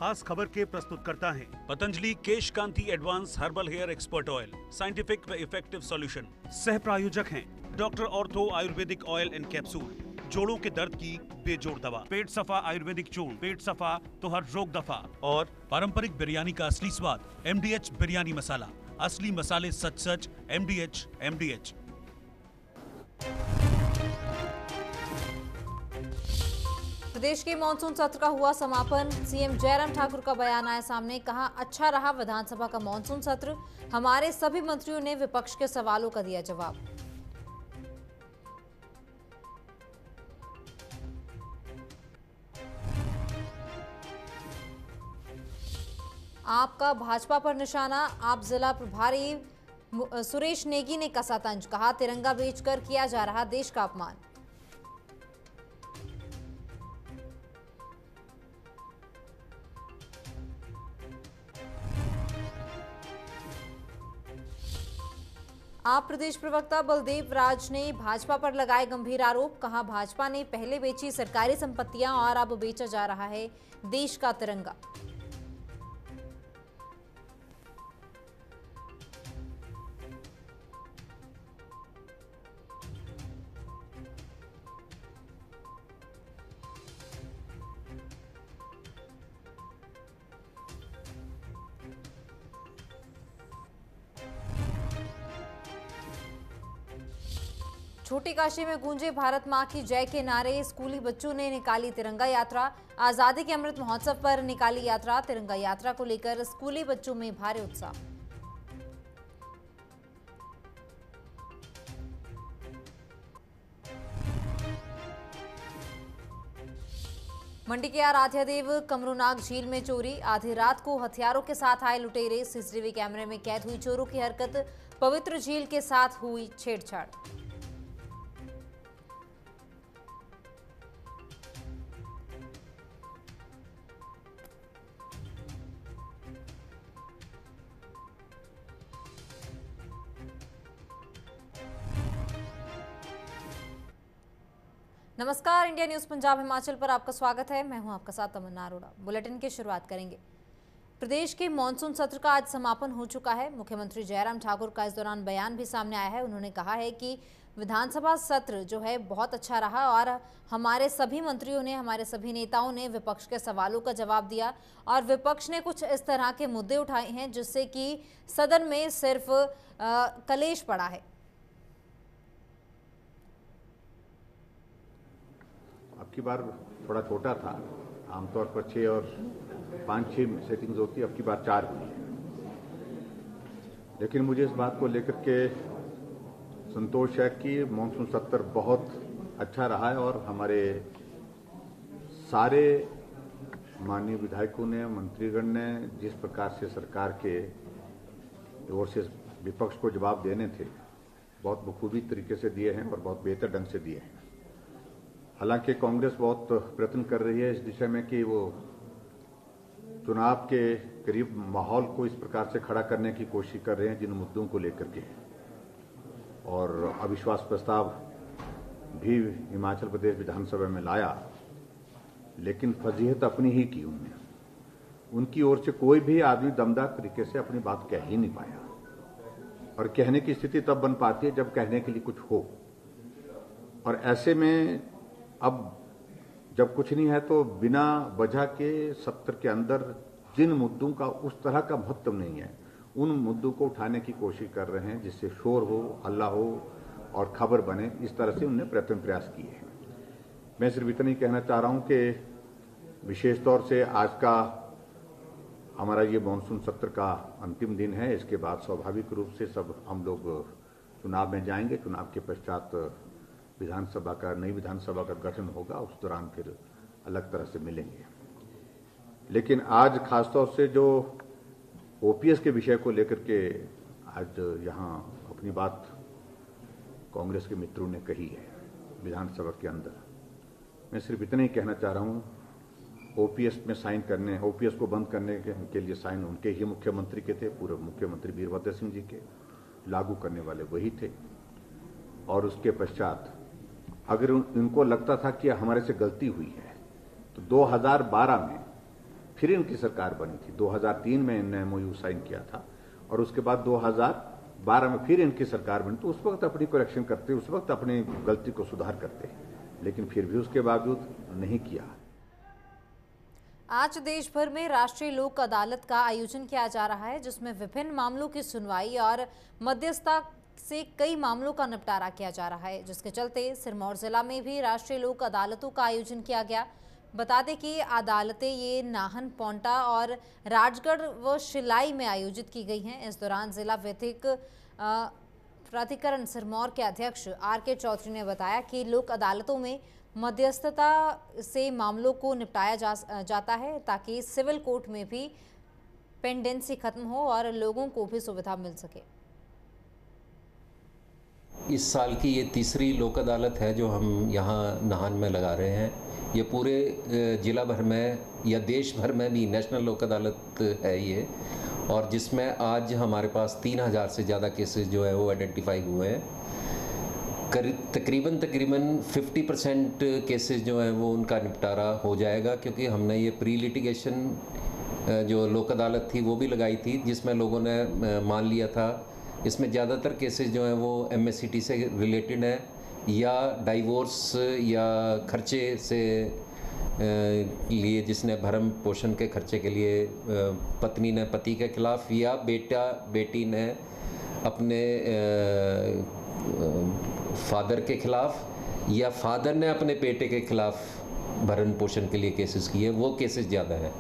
खास खबर के प्रस्तुतकर्ता हैं Patanjali Kesh Kanti advance herbal hair expert oil, scientific व इफेक्टिव सॉल्यूशन। सह प्रायोजक हैं doctor ortho ayurvedic oil and capsule, जोड़ों के दर्द की बेजोड़ दवा, पेट सफा आयुर्वेदिक चूर्ण, पेट सफा तो हर रोग दफा। और पारंपरिक बिरयानी का असली स्वाद MDH बिरयानी मसाला, असली मसाले सच सच MDH। प्रदेश के मानसून सत्र का हुआ समापन। सीएम जयराम ठाकुर का बयान आया सामने, कहा अच्छा रहा विधानसभा का मानसून सत्र, हमारे सभी मंत्रियों ने विपक्ष के सवालों का दिया जवाब। आपका भाजपा पर निशाना, आप जिला प्रभारी सुरेश नेगी ने कसा तंज, कहा तिरंगा बेचकर किया जा रहा देश का अपमान। आप प्रदेश प्रवक्ता बलदेव राज ने भाजपा पर लगाए गंभीर आरोप, कहा भाजपा ने पहले बेची सरकारी संपत्तियां और अब बेचा जा रहा है देश का तिरंगा। छोटी काशी में गूंजे भारत मां की जय के नारे, स्कूली बच्चों ने निकाली तिरंगा यात्रा। आजादी के अमृत महोत्सव पर निकाली यात्रा, तिरंगा यात्रा को लेकर स्कूली बच्चों में भारी उत्साह। मंडी के आराध्य देव कमरूनाग झील में चोरी, आधी रात को हथियारों के साथ आए लुटेरे, सीसीटीवी कैमरे में कैद हुई चोरों की हरकत, पवित्र झील के साथ हुई छेड़छाड़। नमस्कार, इंडिया न्यूज पंजाब हिमाचल पर आपका स्वागत है। मैं हूं आपका साथ तमन्ना अरोड़ा। बुलेटिन की शुरुआत करेंगे। प्रदेश के मानसून सत्र का आज समापन हो चुका है। मुख्यमंत्री जयराम ठाकुर का इस दौरान बयान भी सामने आया है। उन्होंने कहा है कि विधानसभा सत्र जो है बहुत अच्छा रहा और हमारे सभी मंत्रियों ने, हमारे सभी नेताओं ने विपक्ष के सवालों का जवाब दिया और विपक्ष ने कुछ इस तरह के मुद्दे उठाए हैं जिससे कि सदन में सिर्फ कलेश पड़ा है। अब की बार थोड़ा छोटा था, आमतौर पर 6 और 5-6 सेटिंग्स होती है, अब की बार 4 हुई है। लेकिन मुझे इस बात को लेकर के संतोष है कि मानसून सत्र बहुत अच्छा रहा है और हमारे सारे माननीय विधायकों ने, मंत्रीगण ने जिस प्रकार से सरकार के ओर से विपक्ष को जवाब देने थे, बहुत बखूबी तरीके से दिए हैं और बहुत बेहतर ढंग से दिए हैं। हालांकि कांग्रेस बहुत प्रयत्न कर रही है इस दिशा में कि वो चुनाव के करीब माहौल को इस प्रकार से खड़ा करने की कोशिश कर रहे हैं जिन मुद्दों को लेकर के, और अविश्वास प्रस्ताव भी हिमाचल प्रदेश विधानसभा में लाया, लेकिन फजीहत अपनी ही की उन्होंने। उनकी ओर से कोई भी आदमी दमदार तरीके से अपनी बात कह ही नहीं पाया, और कहने की स्थिति तब बन पाती है जब कहने के लिए कुछ हो। और ऐसे में अब जब कुछ नहीं है तो बिना वजह के सत्र के अंदर जिन मुद्दों का उस तरह का महत्व नहीं है, उन मुद्दों को उठाने की कोशिश कर रहे हैं जिससे शोर हो, हल्ला हो और खबर बने। इस तरह से उन्होंने प्रयास किए हैं। मैं सिर्फ इतना ही कहना चाह रहा हूं कि विशेष तौर से आज का हमारा ये मानसून सत्र का अंतिम दिन है। इसके बाद स्वाभाविक रूप से सब हम लोग चुनाव में जाएंगे। चुनाव के पश्चात नई विधानसभा का गठन होगा, उस दौरान फिर अलग तरह से मिलेंगे। लेकिन आज खासतौर से जो ओपीएस के विषय को लेकर के आज यहाँ अपनी बात कांग्रेस के मित्रों ने कही है विधानसभा के अंदर, मैं सिर्फ इतना ही कहना चाह रहा हूँ, ओपीएस को बंद करने के लिए साइन उनके ही मुख्यमंत्री के थे, पूर्व मुख्यमंत्री वीरभद्र सिंह जी के, लागू करने वाले वही थे। और उसके पश्चात अगर उनको लगता था कि हमारे से गलती हुई है तो 2012 में फिर इनकी सरकार बनी थी। 2003 में इनने MOU साइन किया था और उसके बाद 2012 में फिर इनकी सरकार बनी, तो उस वक्त अपनी करेक्शन करते, उस वक्त अपनी गलती को सुधार करते, लेकिन फिर भी उसके बावजूद नहीं किया। आज देश भर में राष्ट्रीय लोक अदालत का आयोजन किया जा रहा है, जिसमें विभिन्न मामलों की सुनवाई और मध्यस्थता से कई मामलों का निपटारा किया जा रहा है, जिसके चलते सिरमौर जिला में भी राष्ट्रीय लोक अदालतों का आयोजन किया गया। बता दें कि अदालतें ये नाहन, पौंटा और राजगढ़ व शिलाई में आयोजित की गई हैं। इस दौरान जिला विधिक प्राधिकरण सिरमौर के अध्यक्ष RK चौधरी ने बताया कि लोक अदालतों में मध्यस्थता से मामलों को निपटाया जाता है ताकि सिविल कोर्ट में भी पेंडेंसी खत्म हो और लोगों को भी सुविधा मिल सके। इस साल की ये तीसरी लोक अदालत है जो हम यहाँ नाहन में लगा रहे हैं। ये पूरे ज़िला भर में या देश भर में भी नेशनल लोक अदालत है ये, और जिसमें आज हमारे पास 3000 से ज़्यादा केसेस जो है वो आइडेंटिफाई हुए हैं। तकरीबन 50% केसेस जो हैं वो उनका निपटारा हो जाएगा, क्योंकि हमने ये प्री लिटिगेशन जो लोक अदालत थी वो भी लगाई थी, जिसमें लोगों ने मान लिया था इसमें ज़्यादातर केसेस जो हैं वो MSCT से रिलेटेड है या डाइवोर्स या खर्चे से लिए, जिसने भरण पोषण के खर्चे के लिए पत्नी ने पति के खिलाफ या बेटा बेटी ने अपने फादर के खिलाफ या फादर ने अपने बेटे के खिलाफ भरण पोषण के लिए केसेस किए, वो केसेस ज़्यादा हैं।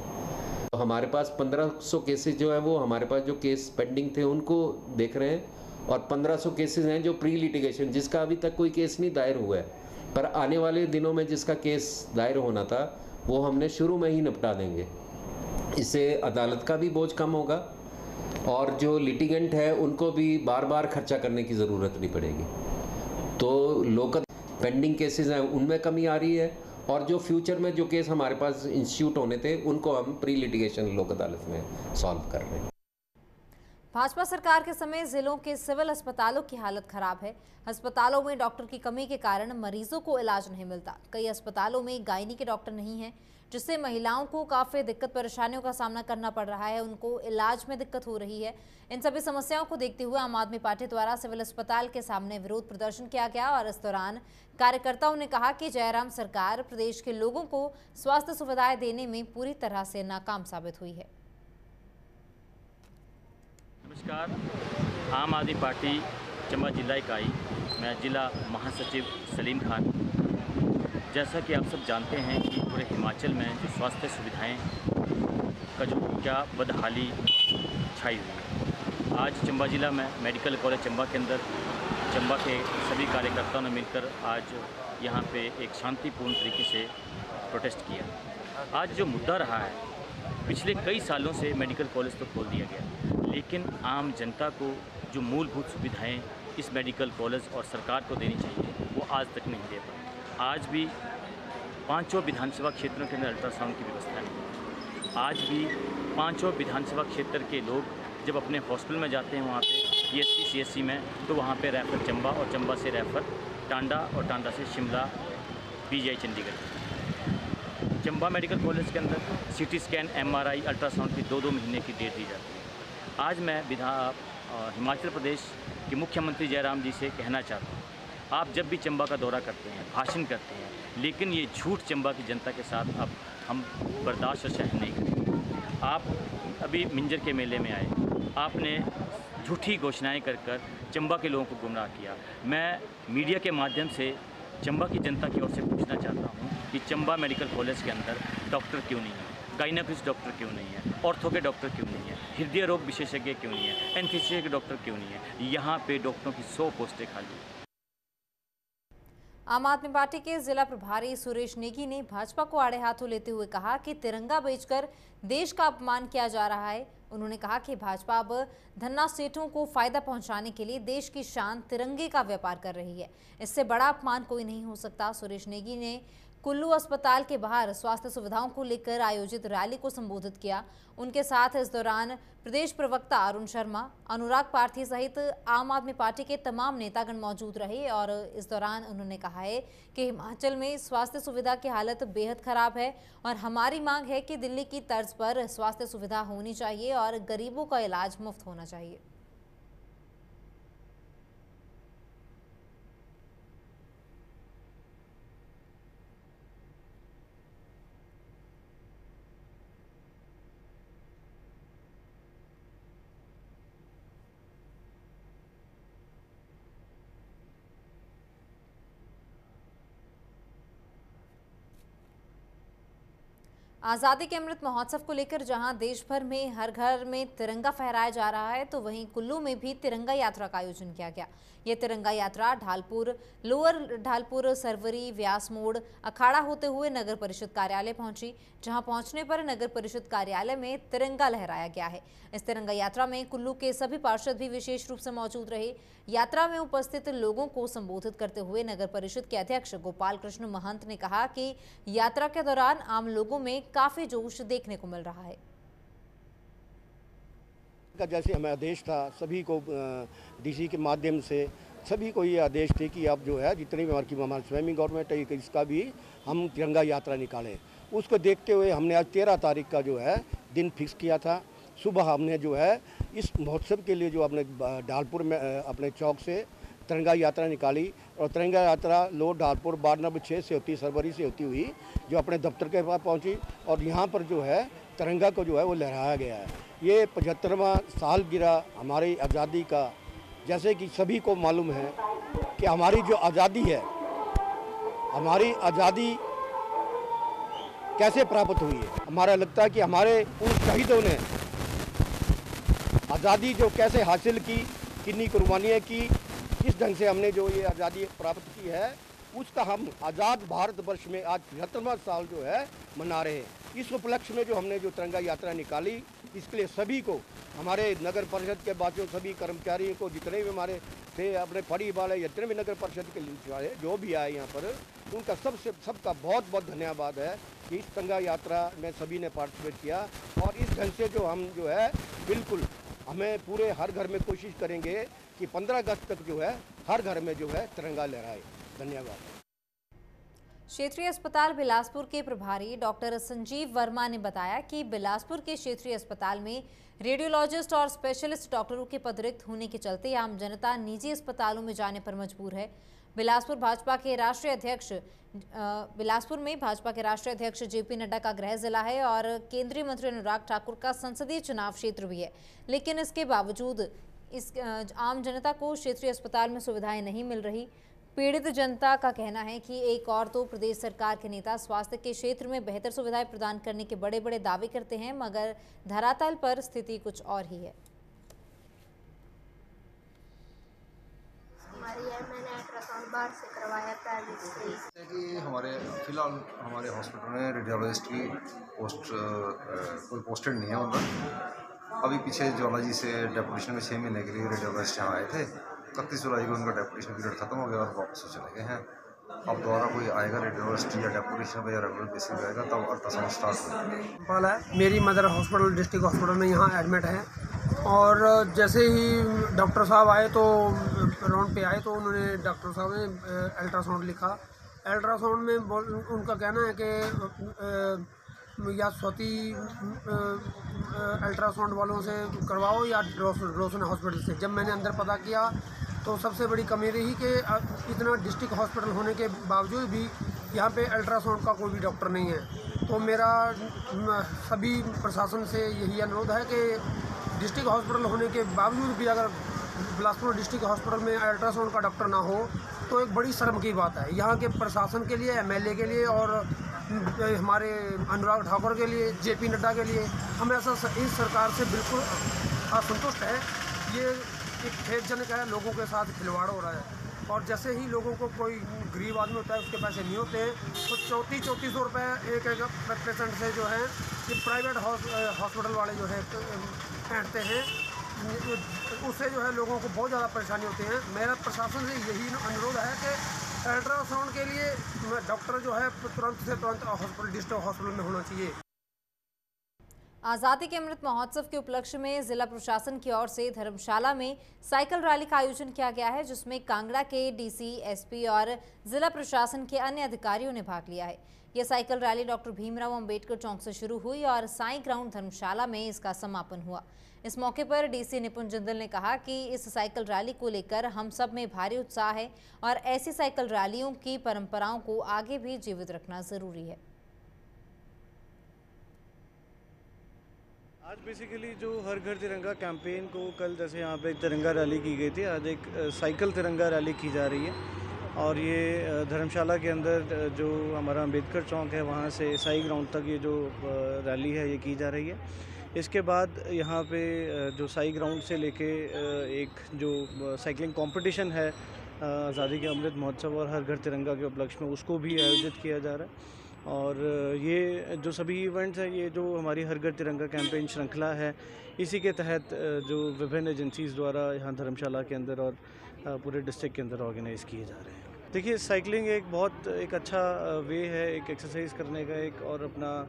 तो हमारे पास 1500 केसेस जो है वो हमारे पास जो केस पेंडिंग थे उनको देख रहे हैं, और 1500 केसेस हैं जो प्री लिटिगेशन जिसका अभी तक कोई केस नहीं दायर हुआ है, पर आने वाले दिनों में जिसका केस दायर होना था वो हमने शुरू में ही निपटा देंगे। इससे अदालत का भी बोझ कम होगा और जो लिटिगेंट है उनको भी बार बार खर्चा करने की ज़रूरत नहीं पड़ेगी। तो लोकल पेंडिंग केसेस हैं उनमें कमी आ रही है, और जो फ्यूचर में जो केस हमारे पास इंस्टीट्यूट होने थे उनको हम प्री लिटिगेशन लोक अदालत में सॉल्व कर रहे हैं। भाजपा सरकार के समय जिलों के सिविल अस्पतालों की हालत खराब है। अस्पतालों में डॉक्टर की कमी के कारण मरीजों को इलाज नहीं मिलता। कई अस्पतालों में गायनी के डॉक्टर नहीं हैं, जिससे महिलाओं को काफ़ी दिक्कत परेशानियों का सामना करना पड़ रहा है, उनको इलाज में दिक्कत हो रही है। इन सभी समस्याओं को देखते हुए आम आदमी पार्टी द्वारा सिविल अस्पताल के सामने विरोध प्रदर्शन किया गया और इस दौरान कार्यकर्ताओं ने कहा कि जयराम सरकार प्रदेश के लोगों को स्वास्थ्य सुविधाएं देने में पूरी तरह से नाकाम साबित हुई है। नमस्कार, आम आदमी पार्टी चंबा जिला इकाई, मैं जिला महासचिव सलीम खान। जैसा कि आप सब जानते हैं कि पूरे हिमाचल में जो स्वास्थ्य सुविधाएं का जो क्या बदहाली छाई हुई है। आज चंबा जिला में मेडिकल कॉलेज चंबा के अंदर चंबा के सभी कार्यकर्ताओं ने मिलकर आज यहाँ पे एक शांतिपूर्ण तरीके से प्रोटेस्ट किया। आज जो मुद्दा रहा है, पिछले कई सालों से मेडिकल कॉलेज तो खोल दिया गया, लेकिन आम जनता को जो मूलभूत सुविधाएं इस मेडिकल कॉलेज और सरकार को देनी चाहिए वो आज तक नहीं दे पाई। आज भी 5 विधानसभा क्षेत्रों के अंदर अल्ट्रासाउंड की व्यवस्था है। आज भी 5 विधानसभा क्षेत्र के लोग जब अपने हॉस्पिटल में जाते हैं वहाँ पे PSC CSC में, तो वहाँ पे रेफर चंबा और चंबा से रेफर टांडा और टांडा से Shimla PGI Chandigarh. Chamba medical college के अंदर CT स्कैन MRI अल्ट्रासाउंड की 2-2 महीने की डेट दी जाती है। आज मैं हिमाचल प्रदेश के मुख्यमंत्री जयराम जी से कहना चाहता हूँ, आप जब भी चंबा का दौरा करते हैं, भाषण करते हैं, लेकिन ये झूठ चंबा की जनता के साथ अब हम बर्दाश्त और सहन नहीं करेंगे। आप अभी मिंजर के मेले में आए, आपने झूठी घोषणाएं कर चंबा के लोगों को गुमराह किया। मैं मीडिया के माध्यम से चंबा की जनता की ओर से पूछना चाहता हूं कि चंबा मेडिकल कॉलेज के अंदर डॉक्टर क्यों नहीं है, गायनेकोलॉजिस्ट डॉक्टर क्यों नहीं है, ऑर्थो के डॉक्टर क्यों नहीं है, हृदय रोग विशेषज्ञ क्यों नहीं है, एनेस्थीसिया के डॉक्टर क्यों नहीं है। यहाँ पे डॉक्टरों की 100 पोस्टें खाली। आम आदमी पार्टी के जिला प्रभारी सुरेश नेगी ने भाजपा को आड़े हाथों लेते हुए कहा कि तिरंगा बेचकर देश का अपमान किया जा रहा है। उन्होंने कहा कि भाजपा अब धन्ना सेठों को फायदा पहुंचाने के लिए देश की शान तिरंगे का व्यापार कर रही है। इससे बड़ा अपमान कोई नहीं हो सकता। सुरेश नेगी ने कुल्लू अस्पताल के बाहर स्वास्थ्य सुविधाओं को लेकर आयोजित रैली को संबोधित किया। उनके साथ इस दौरान प्रदेश प्रवक्ता अरुण शर्मा, अनुराग पार्थी सहित आम आदमी पार्टी के तमाम नेतागण मौजूद रहे और इस दौरान उन्होंने कहा है कि हिमाचल में स्वास्थ्य सुविधा की हालत बेहद खराब है और हमारी मांग है कि दिल्ली की तर्ज पर स्वास्थ्य सुविधा होनी चाहिए और गरीबों का इलाज मुफ्त होना चाहिए। आज़ादी के अमृत महोत्सव को लेकर जहां देश भर में हर घर में तिरंगा फहराया जा रहा है, तो वहीं कुल्लू में भी तिरंगा यात्रा का आयोजन किया गया। ये तिरंगा यात्रा ढालपुर, लोअर ढालपुर, सरवरी, व्यास मोड़, अखाड़ा होते हुए नगर परिषद कार्यालय पहुंची, जहां पहुंचने पर नगर परिषद कार्यालय में तिरंगा लहराया गया है। इस तिरंगा यात्रा में कुल्लू के सभी पार्षद भी विशेष रूप से मौजूद रहे। यात्रा में उपस्थित लोगों को संबोधित करते हुए नगर परिषद के अध्यक्ष गोपाल कृष्ण महंत ने कहा कि यात्रा के दौरान आम लोगों में काफी जोश देखने को मिल रहा है। का जैसे हमें आदेश था, सभी को डीसी के माध्यम से सभी को ये आदेश थे कि अब जो है जितनी भी हमारी स्वयं गवर्नमेंट है इसका भी हम तिरंगा यात्रा निकालें। उसको देखते हुए हमने आज 13 तारीख का जो है दिन फिक्स किया था। सुबह हमने जो है इस महोत्सव के लिए जो अपने ढालपुर में अपने चौक से तिरंगा यात्रा निकाली और तिरंगा यात्रा लोअर ढालपुर वार्ड नंबर 6 से होती, सरवरी से होती हुई जो अपने दफ्तर के पास पहुंची और यहाँ पर जो है तिरंगा को जो है वो लहराया गया है। ये 75वां सालगिरह हमारी आज़ादी का, जैसे कि सभी को मालूम है कि हमारी जो आज़ादी है, हमारी आज़ादी कैसे प्राप्त हुई है। हमारा लगता है कि हमारे उन शहीदों ने आज़ादी जो कैसे हासिल की, कितनी कुर्बानियाँ की, किस ढंग से हमने जो ये आज़ादी प्राप्त की है, उसका हम आज़ाद भारतवर्ष में आज 75वां साल जो है मना रहे हैं। इस उपलक्ष्य में जो हमने जो तिरंगा यात्रा निकाली, इसके लिए सभी को, हमारे नगर परिषद के बाकियों सभी कर्मचारियों को, जितने भी हमारे थे अपने फड़ी वाले, जितने भी नगर परिषद के जो भी आए यहाँ पर, उनका सबका बहुत बहुत धन्यवाद है कि इस तिरंगा यात्रा में सभी ने पार्टिसिपेट किया। और इस ढंग से जो हम जो है बिल्कुल हमें पूरे हर घर में कोशिश करेंगे कि 15 अगस्त तक जो है हर घर में जो है तिरंगा लहराए। धन्यवाद। क्षेत्रीय अस्पताल बिलासपुर के प्रभारी डॉक्टर संजीव वर्मा ने बताया कि बिलासपुर के क्षेत्रीय अस्पताल में रेडियोलॉजिस्ट और स्पेशलिस्ट डॉक्टरों के पद रिक्त होने के चलते आम जनता निजी अस्पतालों में जाने पर मजबूर है। बिलासपुर में भाजपा के राष्ट्रीय अध्यक्ष जेपी नड्डा का गृह जिला है और केंद्रीय मंत्री अनुराग ठाकुर का संसदीय चुनाव क्षेत्र भी है, लेकिन इसके बावजूद इस आम जनता को क्षेत्रीय अस्पताल में सुविधाएं नहीं मिल रही। पीड़ित जनता का कहना है कि एक और तो प्रदेश सरकार के नेता स्वास्थ्य के क्षेत्र में बेहतर सुविधाएं प्रदान करने के बड़े बड़े दावे करते हैं, मगर धरातल पर स्थिति कुछ और ही है। मैंने अल्ट्रासाउंड बाहर से करवाया प्राइवेट से। कि फिलहाल हमारे हॉस्पिटल में रेडियोलॉजिस्ट की पोस्ट कोई पोस्टेड नहीं है उनका। अभी पीछे ज्वालाजी से डेपुटेशन में 6 महीने के लिए रेडियोलॉजिस्ट यहाँ आए थे। 31 जुलाई को उनका डेपुटेशन पीरियड खत्म हो गया और वापस चले गए हैं। अब दोबारा कोई आएगा रेडियोलॉजिस्ट या डेपुटेशन पर या रेगुलर बेसिस पर आएगा तब अल्ट्रासाउंड स्टार्ट होगा। मेरी मदर हॉस्पिटल डिस्ट्रिक्ट हॉस्पिटल में यहाँ एडमिट है और जैसे ही डॉक्टर साहब आए तो राउंड पे आए तो उन्होंने डॉक्टर साहब ने अल्ट्रासाउंड लिखा। अल्ट्रासाउंड में उनका कहना है कि या स्वती अल्ट्रासाउंड वालों से करवाओ या रोशन हॉस्पिटल से। जब मैंने अंदर पता किया तो सबसे बड़ी कमी रही कि इतना डिस्ट्रिक्ट हॉस्पिटल होने के बावजूद भी यहाँ पे अल्ट्रासाउंड का कोई भी डॉक्टर नहीं है। तो मेरा सभी प्रशासन से यही अनुरोध है कि डिस्ट्रिक्ट हॉस्पिटल होने के बावजूद भी अगर बिलासपुर डिस्ट्रिक्ट हॉस्पिटल में अल्ट्रासाउंड का डॉक्टर ना हो तो एक बड़ी शर्म की बात है। यहाँ के प्रशासन के लिए, एमएलए के लिए और हमारे अनुराग ठाकुर के लिए, जेपी नड्डा के लिए हम ऐसा इस सरकार से बिल्कुल असंतुष्ट है। ये एक खेदजनक है, लोगों के साथ खिलवाड़ हो रहा है। और जैसे ही लोगों को कोई गरीब आदमी होता है उसके पैसे नहीं होते हैं तो 3400 रुपये एक पेशेंट से जो है कि प्राइवेट हॉस्पिटल वाले जो है ऐंठते हैं। उससे जो है लोगों को बहुत ज़्यादा परेशानी होती है। मेरा प्रशासन से यही अनुरोध है कि अल्ट्रासाउंड के लिए डॉक्टर जो है तुरंत से तुरंत हॉस्पिटल, डिस्ट्रिक्ट हॉस्पिटल में होना चाहिए। आज़ादी के अमृत महोत्सव के उपलक्ष्य में जिला प्रशासन की ओर से धर्मशाला में साइकिल रैली का आयोजन किया गया है, जिसमें कांगड़ा के डीसी, एसपी और जिला प्रशासन के अन्य अधिकारियों ने भाग लिया है। यह cycle rally doctor Bhimrao Ambedkar Chowk से शुरू हुई और साई ग्राउंड धर्मशाला में इसका समापन हुआ। इस मौके पर डीसी निपुण जिंदल ने कहा कि इस साइकिल रैली को लेकर हम सब में भारी उत्साह है और ऐसी साइकिल रैलियों की परंपराओं को आगे भी जीवित रखना जरूरी है। आज बेसिकली जो हर घर तिरंगा कैंपेन को कल जैसे यहाँ पे तिरंगा रैली की गई थी, आज एक साइकिल तिरंगा रैली की जा रही है और ये धर्मशाला के अंदर जो हमारा अंबेडकर चौक है वहाँ से साई ग्राउंड तक ये जो रैली है ये की जा रही है। इसके बाद यहाँ पे जो साई ग्राउंड से लेके एक जो साइकिलिंग कंपटीशन है आज़ादी के अमृत महोत्सव और हर घर तिरंगा के उपलक्ष्य में, उसको भी आयोजित किया जा रहा है। और ये जो सभी इवेंट्स हैं, ये जो हमारी हर घर तिरंगा कैंपेन श्रृंखला है, इसी के तहत जो विभिन्न एजेंसीज़ द्वारा यहाँ धर्मशाला के अंदर और पूरे डिस्ट्रिक्ट के अंदर ऑर्गेनाइज़ किए जा रहे हैं। देखिए, साइकिलिंग एक अच्छा वे है, एक एक्सरसाइज करने का एक, और अपना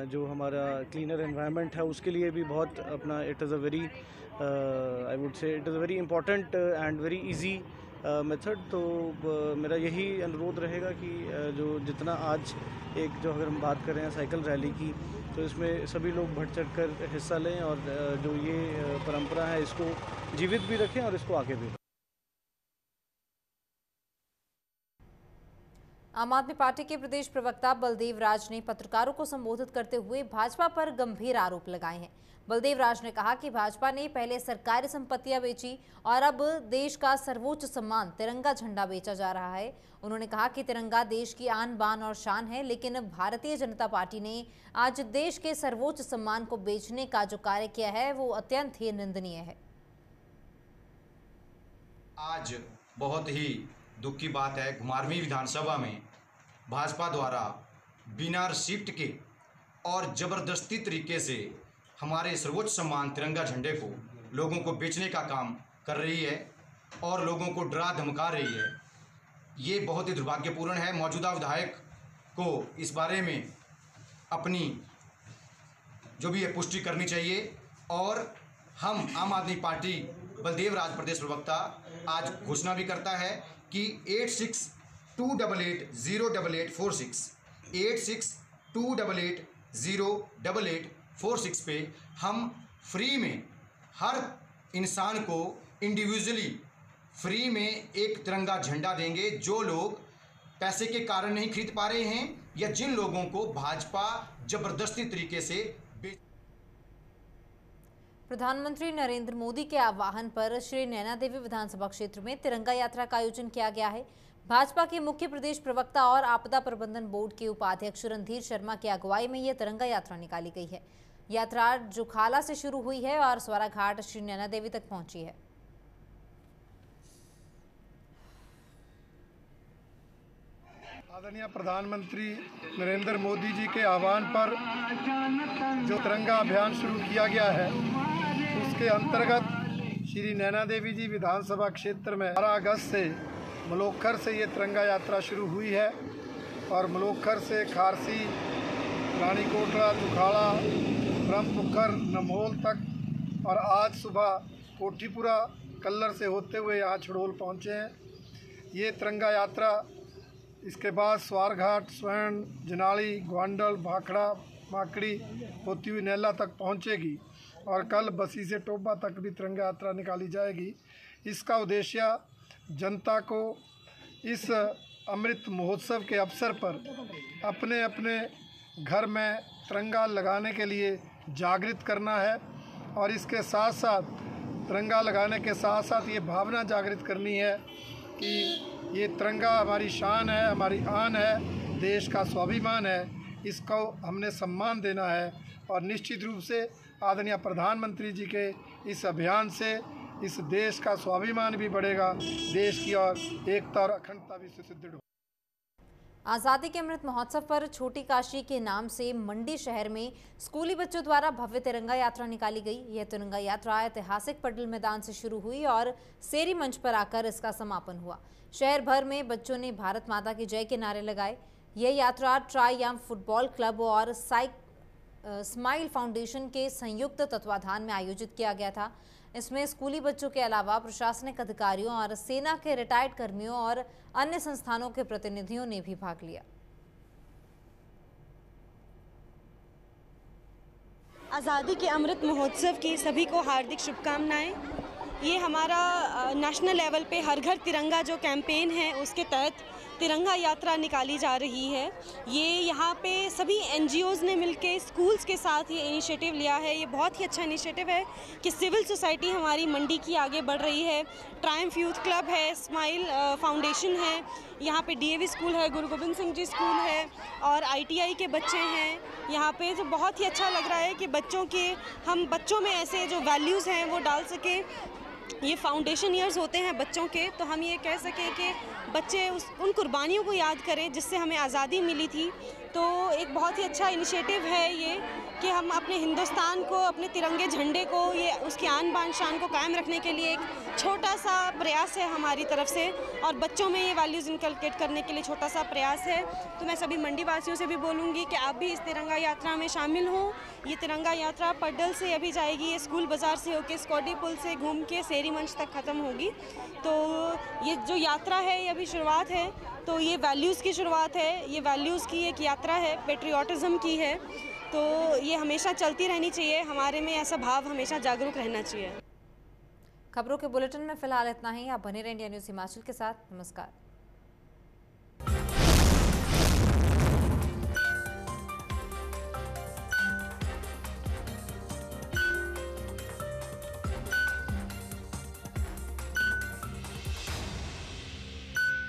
जो हमारा क्लीनर एनवायरनमेंट है उसके लिए भी बहुत अपना it is a very I would say it is a very important and very easy method. तो मेरा यही अनुरोध रहेगा कि जो जितना आज एक जो अगर हम बात कर रहे हैं साइकिल रैली की, तो इसमें सभी लोग बढ़ चढ़ कर हिस्सा लें और जो ये परंपरा है इसको जीवित भी रखें और इसको आगे भी। आम आदमी पार्टी के प्रदेश प्रवक्ता बलदेव राज ने पत्रकारों को संबोधित करते हुए भाजपा पर गंभीर आरोप लगाए हैं। बलदेव राज ने कहा कि भाजपा ने पहले सरकारी संपत्तियां बेची और अब देश का सर्वोच्च सम्मान तिरंगा झंडा बेचा जा रहा है। उन्होंने कहा कि तिरंगा देश की आन बान और शान है, लेकिन भारतीय जनता पार्टी ने आज देश के सर्वोच्च सम्मान को बेचने का जो कार्य किया है वो अत्यंत ही निंदनीय है। आज बहुत ही दुख की बात है, घुमारवीं विधानसभा में भाजपा द्वारा बिना रिसिप्ट के और ज़बरदस्ती तरीके से हमारे सर्वोच्च सम्मान तिरंगा झंडे को लोगों को बेचने का काम कर रही है और लोगों को डरा धमका रही है। ये बहुत ही दुर्भाग्यपूर्ण है। मौजूदा विधायक को इस बारे में अपनी जो भी है पुष्टि करनी चाहिए और हम आम आदमी पार्टी बलदेव राज प्रदेश प्रवक्ता आज घोषणा भी करता है कि 8628808846 8628808846 पे हम फ्री में हर इंसान को इंडिविजुअली फ्री में एक तिरंगा झंडा देंगे। जो लोग पैसे के कारण नहीं खरीद पा रहे हैं या जिन लोगों को भाजपा जबरदस्ती तरीके से प्रधानमंत्री नरेंद्र मोदी के आह्वान पर श्री नैना देवी विधानसभा क्षेत्र में तिरंगा यात्रा का आयोजन किया गया है। भाजपा के मुख्य प्रदेश प्रवक्ता और आपदा प्रबंधन बोर्ड के उपाध्यक्ष रणधीर शर्मा की अगुवाई में यह तिरंगा यात्रा निकाली गई है। यात्रा जुखाला से शुरू हुई है और स्वराघाट श्री नैना देवी तक पहुंची है। आदरणीय प्रधानमंत्री नरेंद्र मोदी जी के आह्वान पर जो तिरंगा अभियान शुरू किया गया है, उसके अंतर्गत श्री नैना देवी जी विधानसभा क्षेत्र में 12 अगस्त से मलोखर से ये तिरंगा यात्रा शुरू हुई है और मलोखर से खारसी, रानी कोटला, जुखाड़ा, ब्रह्मपुखर, नमोल तक और आज सुबह कोठीपुरा कल्लर से होते हुए यहाँ छड़ोल पहुँचे हैं। ये तिरंगा यात्रा इसके बाद स्वारघाट, स्वर्ण, जनाली, ग्वांडल, भाखड़ा, माकड़ी होती हुई नैला तक पहुँचेगी और कल बसी से टोबा तक भी तिरंगा यात्रा निकाली जाएगी। इसका उद्देश्य जनता को इस अमृत महोत्सव के अवसर पर अपने अपने घर में तिरंगा लगाने के लिए जागृत करना है और इसके साथ साथ तिरंगा लगाने के साथ साथ ये भावना जागृत करनी है कि ये तिरंगा हमारी शान है, हमारी आन है, देश का स्वाभिमान है, इसको हमने सम्मान देना है। और निश्चित रूप से आदरणीय प्रधानमंत्री जी के इस अभियान से इस देश का स्वाभिमान भी बढ़ेगा, देश की और एकता और अखंडता भी सुदृढ़ होगी। आज़ादी के अमृत महोत्सव पर छोटी काशी के नाम से मंडी शहर में स्कूली बच्चों द्वारा भव्य तिरंगा यात्रा निकाली गई। यह तिरंगा यात्रा ऐतिहासिक पटेल मैदान से शुरू हुई और सेरी मंच पर आकर इसका समापन हुआ। शहर भर में बच्चों ने भारत माता की जय के नारे लगाए। यह यात्रा ट्रायम्फ फुटबॉल क्लब और स्माइल फाउंडेशन के संयुक्त तत्वाधान में आयोजित किया गया था। इसमें स्कूली बच्चों के अलावा प्रशासनिक अधिकारियों और सेना के रिटायर्ड कर्मियों और अन्य संस्थानों के प्रतिनिधियों ने भी भाग लिया। आज़ादी के अमृत महोत्सव की सभी को हार्दिक शुभकामनाएं। ये हमारा नेशनल लेवल पे हर घर तिरंगा जो कैंपेन है उसके तहत तिरंगा यात्रा निकाली जा रही है। ये यहाँ पे सभी NGOs ने मिलके स्कूल्स के साथ ये इनिशिएटिव लिया है। ये बहुत ही अच्छा इनिशिएटिव है कि सिविल सोसाइटी हमारी मंडी की आगे बढ़ रही है। ट्रायम्फ यूथ क्लब है, स्माइल फाउंडेशन है, यहाँ पे DAV स्कूल है, गुरु गोबिंद सिंह जी स्कूल है और ITI के बच्चे हैं यहाँ पे। जो बहुत ही अच्छा लग रहा है कि हम बच्चों में ऐसे जो वैल्यूज़ हैं वो डाल सकें। ये फाउंडेशन ईयर्स होते हैं बच्चों के, तो हम ये कह सकें कि बच्चे उन कुर्बानियों को याद करें जिससे हमें आज़ादी मिली थी। तो एक बहुत ही अच्छा इनिशिएटिव है ये कि हम अपने हिंदुस्तान को, अपने तिरंगे झंडे को, ये उसकी आन बान शान को कायम रखने के लिए एक छोटा सा प्रयास है हमारी तरफ से और बच्चों में ये वैल्यूज़ इनकलकेट करने के लिए छोटा सा प्रयास है। तो मैं सभी मंडी वासियों से भी बोलूँगी कि आप भी इस तिरंगा यात्रा में शामिल हों। ये तिरंगा यात्रा पड्डल से अभी जाएगी, ये स्कूल बाज़ार से होकर स्कॉडी पुल से घूम के सेरी मंच तक ख़त्म होगी। तो ये जो यात्रा है ये अभी शुरुआत है, तो ये वैल्यूज़ की शुरुआत है, ये वैल्यूज़ की एक यात्रा है, पेट्रियाटिज़म की है। तो ये हमेशा चलती रहनी चाहिए, हमारे में ऐसा भाव हमेशा जागरूक रहना चाहिए। खबरों के बुलेटिन में फिलहाल इतना ही। आप बने रहें इंडिया न्यूज़ हिमाचल के साथ। नमस्कार।